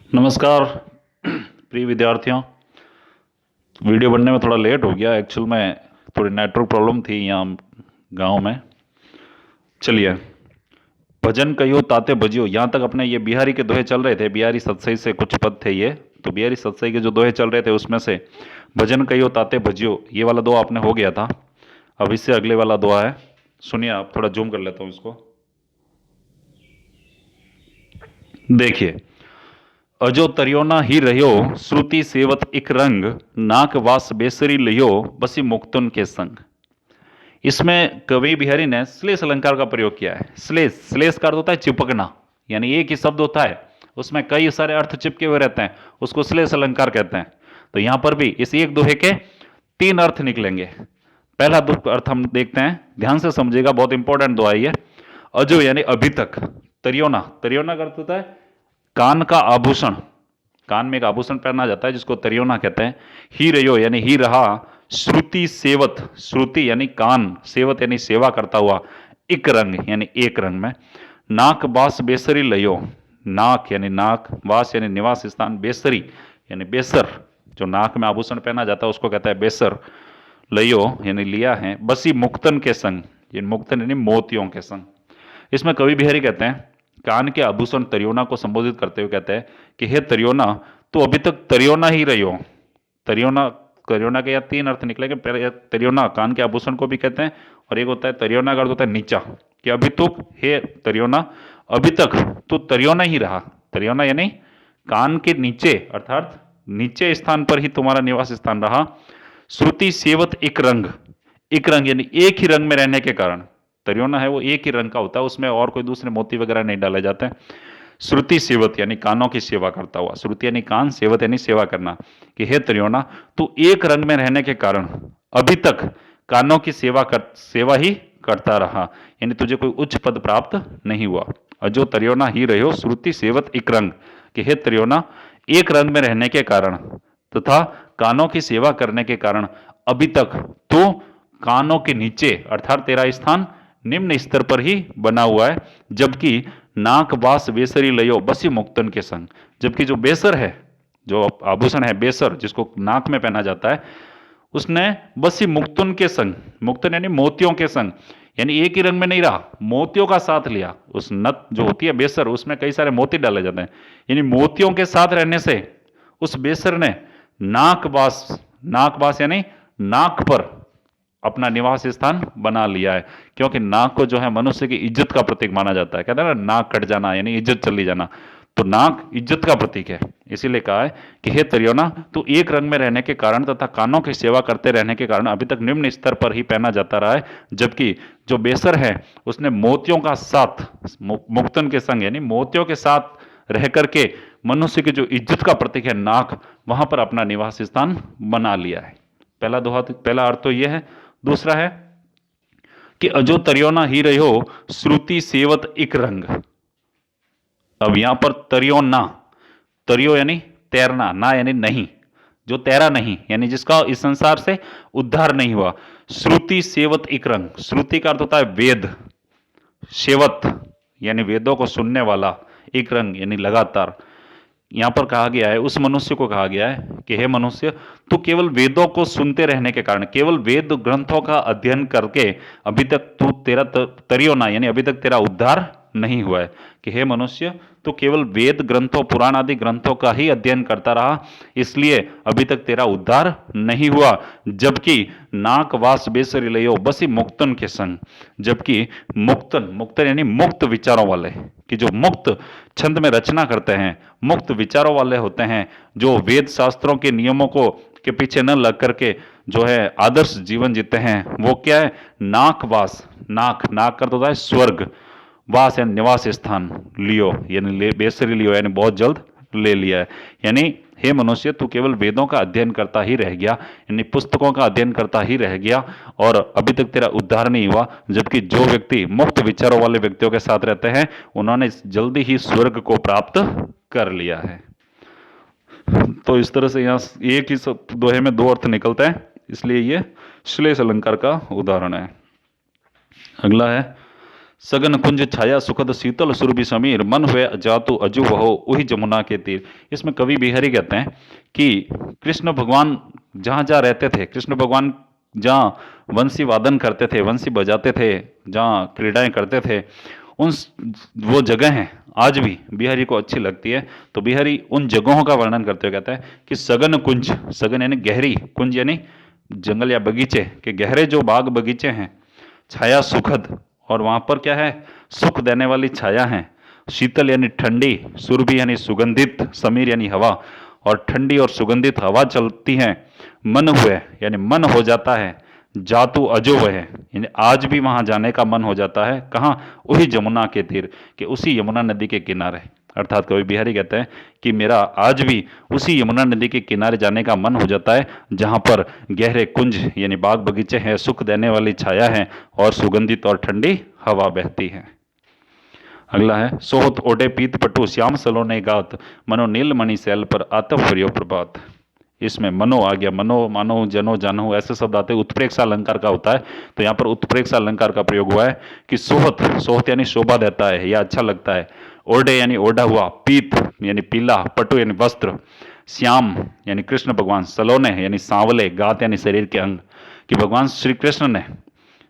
नमस्कार प्रिय विद्यार्थियों। वीडियो बनने में थोड़ा लेट हो गया, एक्चुअल में थोड़ी नेटवर्क प्रॉब्लम थी यहाँ गांव में। चलिए, भजन कहियो ताते बजियो, यहाँ तक अपने ये बिहारी के दोहे चल रहे थे। बिहारी सतसई से कुछ पद थे ये, तो बिहारी सतसई के जो दोहे चल रहे थे उसमें से भजन कहियो ताते बजियो ये वाला दोहा आपने हो गया था। अब इससे अगले वाला दोहा है, सुनिए आप। थोड़ा जूम कर लेता हूँ इसको, देखिए। अजो तरियोना ही रह्यो श्रुति सेवत इक रंग, नाक वास बेसरी लियो बसी मुक्तन के संग। इसमें कवि बिहारी ने श्लेष अलंकार का प्रयोग किया है। श्लेष का अर्थ होता है चिपकना, यानी एक ही शब्द होता है उसमें कई सारे अर्थ चिपके हुए रहते हैं, उसको श्लेष अलंकार कहते हैं। तो यहां पर भी इस एक दोहे के तीन अर्थ निकलेंगे। पहला अर्थ हम देखते हैं, ध्यान से समझिएगा, बहुत इंपॉर्टेंट दोहा है ये। अजो यानी अभी तक, तरियोना, तरियोना का अर्थ होता है कान का आभूषण। कान में एक आभूषण पहना जाता है जिसको तरियोना कहते हैं। ही रहो यानी ही रहा, श्रुति सेवत, श्रुति यानी कान, सेवत यानी सेवा करता हुआ, इक रंग यानी एक रंग में, नाक बास बेसरी लयो, नाक यानी नाक, वास यानी निवास स्थान, बेसरी यानी बेसर, जो नाक में आभूषण पहना जाता है उसको कहता है बेसर, लयो यानी लिया है, बसी मुक्तन के संग, ये मुक्तन यानी मोतियों के संग। इसमें कवि बिहारी कहते हैं कान के आभूषण तरियोना को संबोधित करते हुए कहते हैं कि हे तरियोना, तो अभी तक तरियोना ही रही हो। तरियोना, तरियोना के या तीन अर्थ निकलेंगे। पहले तरियोना कान के आभूषण को भी कहते हैं, और एक होता है तरियोना का अर्थ होता है नीचा, कि अभी तक हे तरियोना, अभी तक तो तरियोना ही रहा। तरियोना यानी कान के नीचे, अर्थात नीचे स्थान पर ही तुम्हारा निवास स्थान रहा। श्रुति सेवत एक रंग, एक रंग यानी एक ही रंग में रहने के कारण, तरियोना है वो एक ही रंग का होता है, उसमें और कोई दूसरे मोती वगैरह नहीं डाले जाते हैं। श्रुति सेवत यानी कानों की सेवा करता हुआ, श्रुति यानी कान, सेवत यानी सेवा करना, कि हे तरियोना, तू एक रंग में रहने के कारण अभी तक कानों की सेवा ही करता रहा, यानी तुझे कोई उच्च पद प्राप्त नहीं हुआ। अजो तरियोना ही रहो श्रुति सेवत एक रंग, कि हे तरियोना, एक रंग में रहने के कारण तथा कानों की सेवा करने के कारण अभी तक तो कानों के नीचे, अर्थात तेरा स्थान निम्न स्तर पर ही बना हुआ है। जबकि नाक बास बेसरी लयो बसी मुक्तन के संग, जबकि जो बेसर है, जो आभूषण है बेसर, जिसको नाक में पहना जाता है, उसने बसी मुक्तन के संग, मुक्तन यानी मोतियों के संग, यानी एक ही रंग में नहीं रहा, मोतियों का साथ लिया। उस नथ जो होती है बेसर, उसमें कई सारे मोती डाले जाते हैं, यानी मोतियों के साथ रहने से उस बेसर ने नाकबास, नाकबास यानी नाक पर अपना निवास स्थान बना लिया है। क्योंकि नाक को जो है मनुष्य की इज्जत का प्रतीक माना जाता है। कहते हैं ना, नाक कट जाना यानी इज्जत चली जाना, तो नाक इज्जत का प्रतीक है। इसीलिए कहा है कि हे तरियोना, तू एक रंग में रहने के कारण तथा कानों की सेवा करते रहने के कारण अभी तक निम्न स्तर पर ही पहना जाता रहा है। जबकि जो बेसर है उसने मोतियों का साथ, मुक्तन के संग यानी मोतियों के साथ रह करके मनुष्य की जो इज्जत का प्रतीक है नाक, वहां पर अपना निवास स्थान बना लिया है। पहला दोहा, पहला अर्थ तो यह है। दूसरा है कि अजो तरियोना ही रहो श्रुति सेवत इक रंग। अब यहां पर तरियोना, तरियो यानी तैरना, ना यानी नहीं, जो तैरा नहीं, यानी जिसका इस संसार से उद्धार नहीं हुआ। श्रुति सेवत इक रंग, श्रुति का अर्थ होता है वेद, सेवत यानी वेदों को सुनने वाला, एक रंग यानी लगातार। यहां पर कहा गया है, उस मनुष्य को कहा गया है कि हे मनुष्य, तू केवल वेदों को सुनते रहने के कारण, केवल वेद ग्रंथों का अध्ययन करके अभी तक तू तेरा तरियोना यानी अभी तक तेरा उद्धार नहीं हुआ है। कि हे मनुष्य, तू केवल वेद ग्रंथों, पुराण आदि ग्रंथों का ही अध्ययन करता रहा, इसलिए अभी तक तेरा उद्धार नहीं हुआ। जबकि नाक वास बेसरी लयो बसी मुक्तन के संग, जबकि मुक्तन, मुक्तन यानी मुक्त विचारों वाले, कि जो मुक्त छंद में रचना करते हैं, मुक्त विचारों वाले होते हैं, जो वेद शास्त्रों के नियमों को के पीछे न लग करके जो है आदर्श जीवन जीते हैं, वो क्या है, नाक वास, नाक, नाक कर होता है स्वर्ग, वास यानी निवास स्थान, लियो यानी बेसरी लियो यानी बहुत जल्द ले लिया है। यानी हे मनुष्य, तू केवल वेदों का अध्ययन करता ही रह गया, यानी पुस्तकों का अध्ययन करता ही रह गया, और अभी तक तेरा उद्धार नहीं हुआ। जबकि जो व्यक्ति मुक्त विचारों वाले व्यक्तियों के साथ रहते हैं, उन्होंने जल्दी ही स्वर्ग को प्राप्त कर लिया है। तो इस तरह से यहाँ एक ही दोहे में दो अर्थ निकलते हैं, इसलिए ये श्लेष अलंकार का उदाहरण है। अगला है सगन कुंज छाया सुखद शीतल सुरभि समीर मन हुए जातु अजु वहो वही जमुना के तीर। इसमें कवि बिहारी कहते हैं कि कृष्ण भगवान जहाँ जहाँ रहते थे, कृष्ण भगवान जहाँ वंशी वादन करते थे, वंशी बजाते थे, जहाँ क्रीड़ाएं करते थे, उन वो जगह हैं आज भी बिहारी को अच्छी लगती है। तो बिहारी उन जगहों का वर्णन करते हुए कहता है कि सगन कुंज, सगन यानी गहरी, कुंज यानी जंगल या बगीचे के गहरे जो बाग बगीचे हैं, छाया सुखद, और वहां पर क्या है, सुख देने वाली छाया है, शीतल यानी ठंडी, सुरभि यानी सुगंधित, समीर यानी हवा, और ठंडी और सुगंधित हवा चलती है, मन हुए यानी मन हो जाता है, जातु अजो वह यानी आज भी वहां जाने का मन हो जाता है। कहाँ? वही जमुना के तीर, के उसी यमुना नदी के किनारे। अर्थात कवि बिहारी कहते हैं कि मेरा आज भी उसी यमुना नदी के किनारे जाने का मन हो जाता है जहां पर गहरे कुंज यानी बाग बगीचे हैं, सुख देने वाली छाया है और सुगंधित और ठंडी हवा बहती है। अगला है सोहत ओडे पीत पटु श्याम सलोने गात मनो नील मणि सैल पर आतप हरियो प्रभात। इसमें मनो आ गया, मनो मानो जनो जानो ऐसे शब्द आते हैं, उत्प्रेक्षा अलंकार का होता है। तो यहाँ पर उत्प्रेक्षा अलंकार का प्रयोग हुआ है कि सोहत, सोहत यानी शोभा देता है या अच्छा लगता है, ओढ़े यानी ओढ़ा हुआ, पीत यानी पीला, पटु यानी वस्त्र, श्याम यानी कृष्ण भगवान, सलोने यानी सांवले, गात यानी शरीर के अंग, कि भगवान श्री कृष्ण ने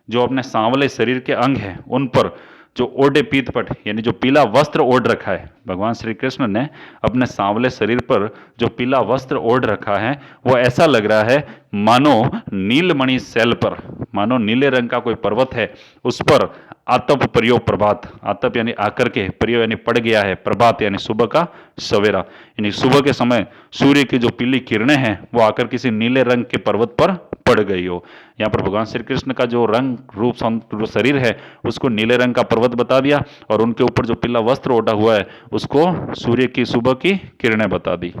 जो अपने सांवले शरीर के अंग हैं उन पर जो ओढ़े पीतपट यानी जो पीला वस्त्र ओढ़ रखा है, भगवान श्री कृष्ण ने अपने सांवले शरीर पर जो पीला वस्त्र ओढ़ रखा है वो ऐसा लग रहा है मानो नीलमणि शैल पर, मानो नीले रंग का कोई पर्वत है उस पर आतप परियो प्रभात, आतप यानी आकर के, परियो यानी पड़ गया है, प्रभात यानी सुबह का सवेरा, यानी सुबह के समय सूर्य की जो पीली किरणें हैं वो आकर किसी नीले रंग के पर्वत पर पड़ गई हो। यहाँ पर भगवान श्री कृष्ण का जो रंग रूप शरीर है उसको नीले रंग का पर्वत बता दिया और उनके ऊपर जो पीला वस्त्र ओढ़ा हुआ है उसको सूर्य की सुबह की किरणें बता दी।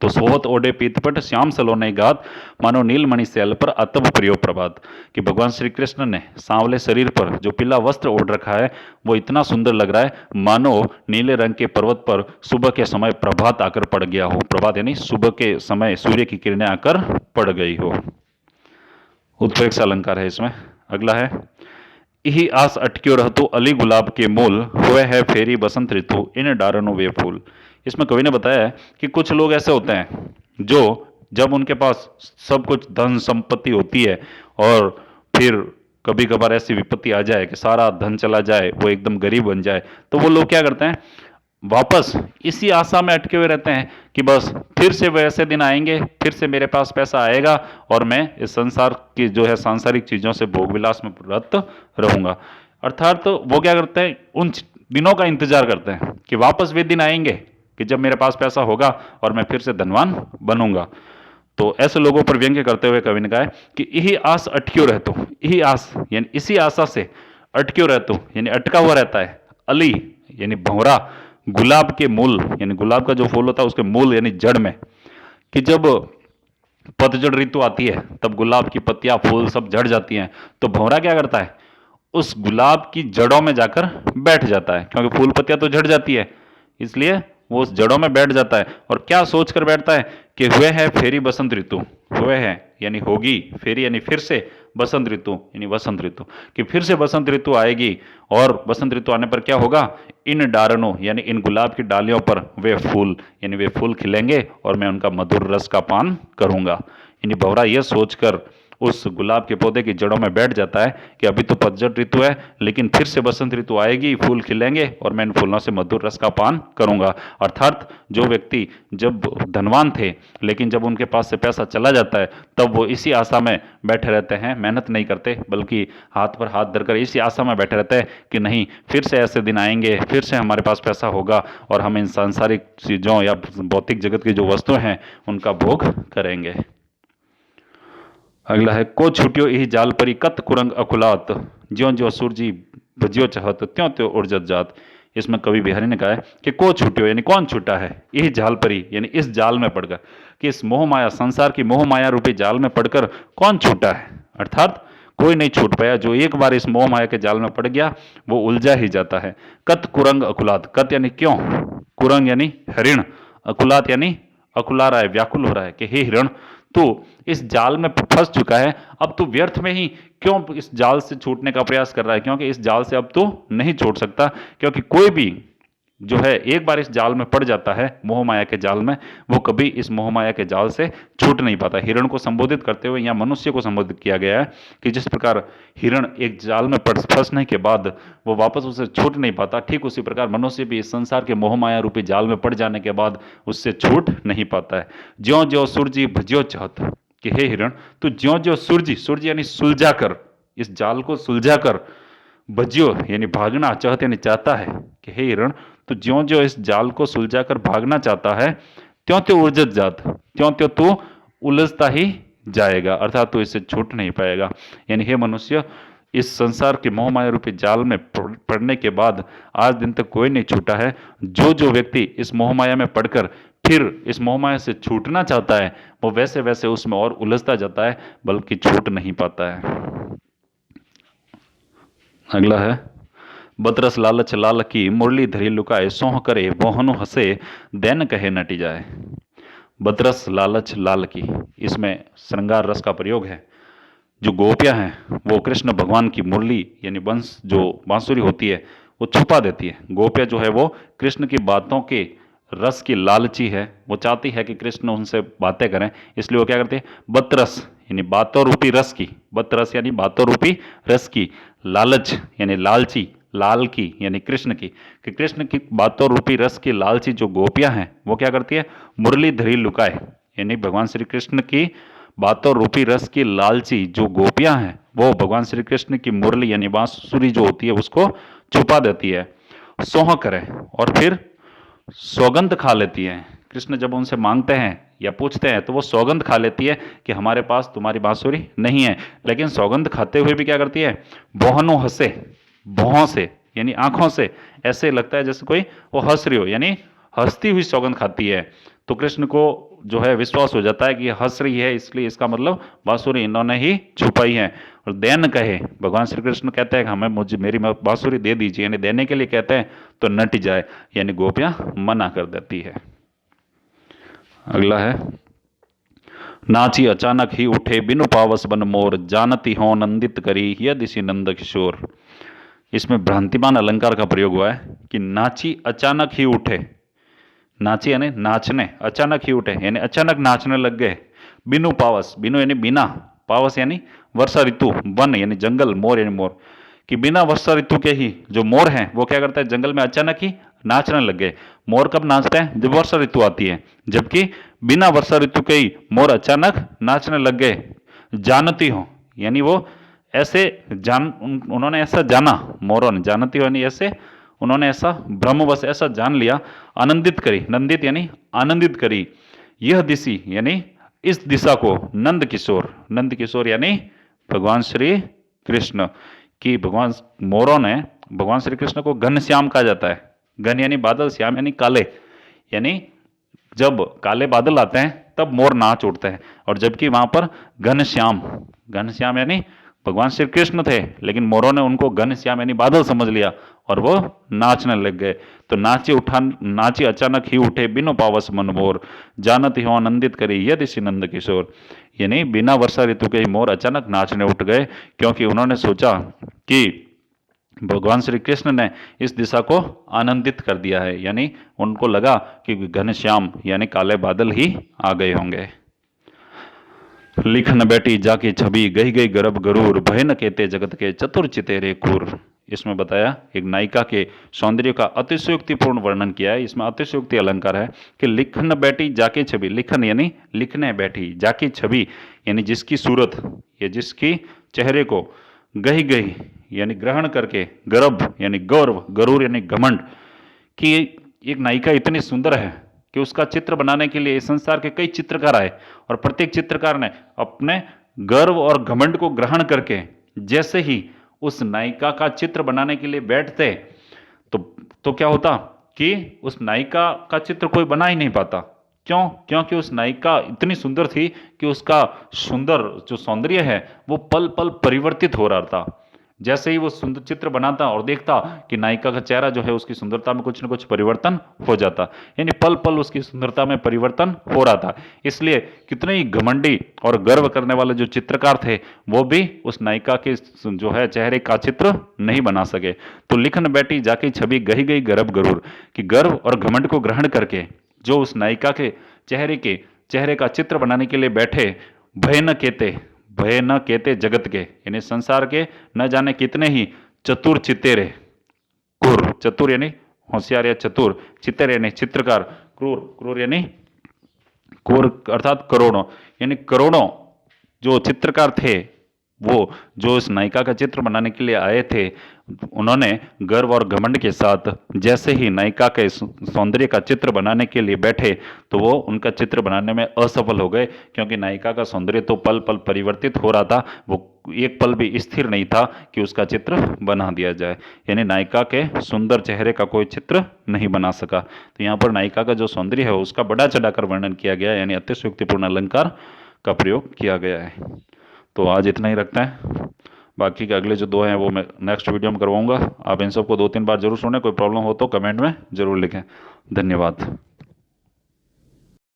तो सोहत ओढ़े पीतपट श्याम सलोने गात मानो नीलमणि सैल पर अतब प्रियो प्रभात, कि भगवान श्री कृष्ण ने सांवले शरीर पर जो पीला वस्त्र ओढ़ रखा है वो इतना सुंदर लग रहा है मानो नीले रंग के पर्वत पर सुबह के समय प्रभात आकर पड़ गया हो, प्रभात यानी सुबह के समय सूर्य की किरणें आकर पड़ गई हो। उत्प्रेक्षा अलंकार है इसमें। अगला है यही आस अटक्यो रहतो अली गुलाब के मूल हुए है फेरी बसंत ऋतु इन डारनो वे फूल। इसमें कवि ने बताया है कि कुछ लोग ऐसे होते हैं जो जब उनके पास सब कुछ धन संपत्ति होती है और फिर कभी कभार ऐसी विपत्ति आ जाए कि सारा धन चला जाए, वो एकदम गरीब बन जाए, तो वो लोग क्या करते हैं, वापस इसी आशा में अटके हुए रहते हैं कि बस फिर से वैसे दिन आएंगे, फिर से मेरे पास पैसा आएगा और मैं इस संसार की जो है सांसारिक चीजों से भोग विलास में रत रहूंगा। अर्थात तो वो क्या करते हैं, उन दिनों का इंतजार करते हैं कि वापस वे दिन आएंगे कि जब मेरे पास पैसा होगा और मैं फिर से धनवान बनूंगा। तो ऐसे लोगों पर व्यंग्य करते हुए कवि ने कहा है कि यही आस अटक्यो रहतो, यही आस यानी इसी आशा से अटक्यो रहतो यानी अटका हुआ रहता है, अली यानी भंवरा, गुलाब के मूल यानी गुलाब का जो फूल होता है उसके मूल यानी जड़ में, कि जब पतझड़ ऋतु आती है तब गुलाब की पत्तियां फूल सब झड़ जाती हैं, तो भंवरा क्या करता है, उस गुलाब की जड़ों में जाकर बैठ जाता है, क्योंकि फूल पत्तियां तो झड़ जाती है इसलिए वो उस जड़ों में बैठ जाता है। और क्या सोच कर बैठता है कि हुए है फेरी बसंत ऋतु, हुए है यानी होगी, फेरी यानी फिर से, बसंत ऋतु यानी वसंत ऋतु, कि फिर से बसंत ऋतु आएगी और बसंत ऋतु आने पर क्या होगा, इन डारणों यानी इन गुलाब की डालियों पर वे फूल यानी वे फूल खिलेंगे और मैं उनका मधुर रस का पान करूंगा। यानी भंवरा यह सोचकर उस गुलाब के पौधे की जड़ों में बैठ जाता है कि अभी तो पतझड़ ऋतु है लेकिन फिर से बसंत ऋतु आएगी, फूल खिलेंगे और मैं इन फूलों से मधुर रस का पान करूंगा। अर्थात जो व्यक्ति जब धनवान थे लेकिन जब उनके पास से पैसा चला जाता है तब वो इसी आशा में बैठे रहते हैं, मेहनत नहीं करते बल्कि हाथ पर हाथ धरकर इसी आशा में बैठे रहते हैं कि नहीं फिर से ऐसे दिन आएंगे, फिर से हमारे पास पैसा होगा और हम इन सांसारिक चीज़ों या भौतिक जगत की जो वस्तुएं हैं उनका भोग करेंगे। अगला है को छुटियो यही जाल परी कत कुरंग अकुलात ज्यो ज्यो सूरजी भजियो चाहत त्यों त्यों उर्जत जात। इसमें कवि बिहारी ने कहा है कि को छुटियो यानी कौन छूटा है, यही जाल परी यानी इस जाल में पड़कर, कि इस मोह माया संसार की मोह माया रूपी जाल में पड़कर कौन छूटा है। अर्थात कोई नहीं छूट पाया, जो एक बार इस मोह माया के जाल में पड़ गया वो उलझा ही जाता है। कत कुरंग अकुलात, कत यानी क्यों, कुरंग यानी हरिण, अकुलात यानी अकुला रहा है, व्याकुल हो रहा है कि हे हिरण तू इस जाल में फंस चुका है, अब तू व्यर्थ में ही क्यों इस जाल से छूटने का प्रयास कर रहा है, क्योंकि इस जाल से अब तू नहीं छूट सकता, क्योंकि कोई भी जो है एक बार इस जाल में पड़ जाता है, मोह माया के जाल में, वो कभी इस मोह माया के जाल से छूट नहीं पाता। हिरण को संबोधित करते हुए यहाँ मनुष्य को संबोधित किया गया है कि जिस प्रकार हिरण एक जाल में फंसने के बाद वो वापस उसे छूट नहीं पाता, ठीक उसी प्रकार मनुष्य भी इस संसार के मोह माया रूपी जाल में पड़ जाने के बाद उससे छूट नहीं पाता है। ज्यों ज्यों सूरजी भज्यो चाहत, कि हे हिरण तू ज्यों ज्यों सूरजी यानी सुलझा कर, इस जाल को सुलझा कर, भज्यो यानी भागना, चाहत यानी चाहता है, कि हे हिरण तो ज्यों ज्यों इस जाल को सुलझाकर भागना चाहता है, त्यों त्यों उलझत जात, त्यों त्यों तू उलझता ही जाएगा, अर्थात तू इससे छूट नहीं पाएगा। यानी हे मनुष्य, इस संसार के मोह माया रूपी जाल में पड़ने के बाद आज दिन तक कोई नहीं छूटा है। जो जो व्यक्ति इस मोह माया में पड़कर फिर इस मोह माया से छूटना चाहता है, वो वैसे वैसे उसमें और उलझता जाता है, बल्कि छूट नहीं पाता है। अगला है, बतरस लालच लाल की मुरली धरी लुकाए, सोह करे मोहनु हंसे, दैन कहे नटी जाए। बतरस लालच लाल की, इसमें श्रृंगार रस का प्रयोग है। जो गोपियां हैं वो कृष्ण भगवान की मुरली यानी वंश जो बांसुरी होती है वो छुपा देती है। गोपियां जो है वो कृष्ण की बातों के रस की लालची है, वो चाहती है कि कृष्ण उनसे बातें करें, इसलिए वो क्या करती है, बतरस यानी बातों रूपी रस की, बतरस यानी बातों रूपी रस की, लालच यानी लालची, लाल की यानी कृष्ण की, कि कृष्ण की बातों रूपी रस की लालची जो गोपियां हैं वो क्या करती है, मुरली धरी लुकाए, यानी भगवान श्री कृष्ण की बातों रूपी रस की लालची जो गोपियां हैं वो भगवान श्री कृष्ण की मुरली यानी बांसुरी जो होती है उसको छुपा देती है। सोह करे और फिर सौगंध खा लेती है। कृष्ण जब उनसे मांगते हैं या पूछते हैं तो वो सौगंध खा लेती है कि हमारे पास तुम्हारी बांसुरी नहीं है, लेकिन सौगंध खाते हुए भी क्या करती है, बोहनो हंसे, भौहों से यानी आंखों से ऐसे लगता है जैसे कोई वो हंस रही हो, यानी हंसती हुई सौगंध खाती है। तो कृष्ण को जो है विश्वास हो जाता है कि ये हंस रही है, इसलिए इसका मतलब बांसुरी इन्होंने ही छुपाई है। और देन कहे, भगवान श्री कृष्ण कहते हैं कि हमें मुझे मेरी बांसुरी दे दीजिए, यानी देने के लिए कहते हैं तो नट जाए, यानी गोपियां मना कर देती है। अगला है, नाची अचानक ही उठे बिनु पावस बन मोर, जानती हो नंदित करी यदिसी नंद किशोर। इसमें भ्रांतिमान अलंकार का प्रयोग हुआ है कि नाची अचानक ही उठे, नाची यानी नाचने, अचानक ही उठे यानी अचानक नाचने लग गए, बिनु पावस, बिनु यानी बिना, पावस यानी वर्षा ऋतु, वन यानी जंगल, मोर यानी मोर, कि बिना वर्षा ऋतु के ही जो मोर हैं वो क्या करते हैं, जंगल में अचानक ही नाचने लग गए। मोर कब नाचते हैं, जब वर्षा ऋतु आती है, जबकि बिना वर्षा ऋतु के ही मोर अचानक नाचने लग गए। जानती हो यानी वो ऐसे उन्होंने ऐसा जाना, मोरों ने, जानती हो यानी ऐसे उन्होंने ऐसा ब्रह्मवश ऐसा जान लिया। आनंदित करी, नंदित यानी आनंदित करी, यह दिशा यानी इस दिशा को, नंद किशोर, नंद किशोर यानी भगवान श्री कृष्ण की, भगवान मोरों ने भगवान श्री कृष्ण को घनश्याम कहा जाता है। घन यानी बादल, श्याम यानी काले, यानी जब काले बादल आते हैं तब मोर नाच उठते हैं, और जबकि वहां पर घनश्याम, घनश्याम यानी भगवान श्री कृष्ण थे, लेकिन मोरों ने उनको घनश्याम यानी बादल समझ लिया और वो नाचने लग गए। तो नाची अचानक ही उठे बिनु पावस मन मोर, जानत हो आनंदित करी यदिसी नंद किशोर, यानी बिना वर्षा ऋतु के ही मोर अचानक नाचने उठ गए, क्योंकि उन्होंने सोचा कि भगवान श्री कृष्ण ने इस दिशा को आनंदित कर दिया है, यानी उनको लगा कि घनश्याम यानी काले बादल ही आ गए होंगे। लिखन बैठी जाके छवि, गई गई गर्भ गरूर, भय न कहते जगत के चतुर चितेरे खूर। इसमें बताया एक नायिका के सौंदर्य का अतिशयोक्तिपूर्ण वर्णन किया है। इसमें अतिशयोक्ति अलंकार है कि लिखन बैठी जाके छवि, लिखन यानी लिखने बैठी, जाके छवि यानी जिसकी सूरत या जिसकी चेहरे को, गही गही यानी ग्रहण करके, गर्भ यानी गौरव, गरूर यानी घमंड, कि एक नायिका इतनी सुंदर है कि उसका चित्र बनाने के लिए संसार के कई चित्रकार आए, और प्रत्येक चित्रकार ने अपने गर्व और घमंड को ग्रहण करके जैसे ही उस नायिका का चित्र बनाने के लिए बैठते तो क्या होता कि उस नायिका का चित्र कोई बना ही नहीं पाता। क्यों? क्योंकि उस नायिका इतनी सुंदर थी कि उसका सुंदर जो सौंदर्य है वो पल पल परिवर्तित हो रहा था। जैसे ही वो सुंदर चित्र बनाता और देखता कि नायिका का चेहरा जो है उसकी सुंदरता में कुछ न कुछ परिवर्तन हो जाता, यानी पल पल उसकी सुंदरता में परिवर्तन हो रहा था। इसलिए कितने ही घमंडी और गर्व करने वाले जो चित्रकार थे वो भी उस नायिका के जो है चेहरे का चित्र नहीं बना सके। तो लिखन बैठी जाके छवि गही गई गर्भ गरूर, कि गर्व और घमंड को ग्रहण करके जो उस नायिका के चेहरे का चित्र बनाने के लिए बैठे, भय न केते जगत के, यानी संसार के न जाने कितने ही चतुर चितेरे, क्रूर, चतुर यानी होशियार या चतुर, चितेर यानी चित्रकार, क्रूर, क्रूर यानी क्रूर अर्थात करोड़ों, यानी करोड़ों जो चित्रकार थे वो जो इस नायिका का चित्र बनाने के लिए आए थे, उन्होंने गर्व और घमंड के साथ जैसे ही नायिका के सौंदर्य का चित्र बनाने के लिए बैठे तो वो उनका चित्र बनाने में असफल हो गए, क्योंकि नायिका का सौंदर्य तो पल पल परिवर्तित हो रहा था, वो एक पल भी स्थिर नहीं था कि उसका चित्र बना दिया जाए, यानी नायिका के सुंदर चेहरे का कोई चित्र नहीं बना सका। तो यहाँ पर नायिका का जो सौंदर्य है उसका बढ़ा चढ़ाकर वर्णन किया गया है, यानी अतिशयोक्तिपूर्ण अलंकार का प्रयोग किया गया है। तो आज इतना ही रखते हैं, बाकी के अगले जो दो हैं वो मैं नेक्स्ट वीडियो में करवाऊंगा। आप इन सबको 2-3 बार जरूर सुनें, कोई प्रॉब्लम हो तो कमेंट में जरूर लिखें। धन्यवाद।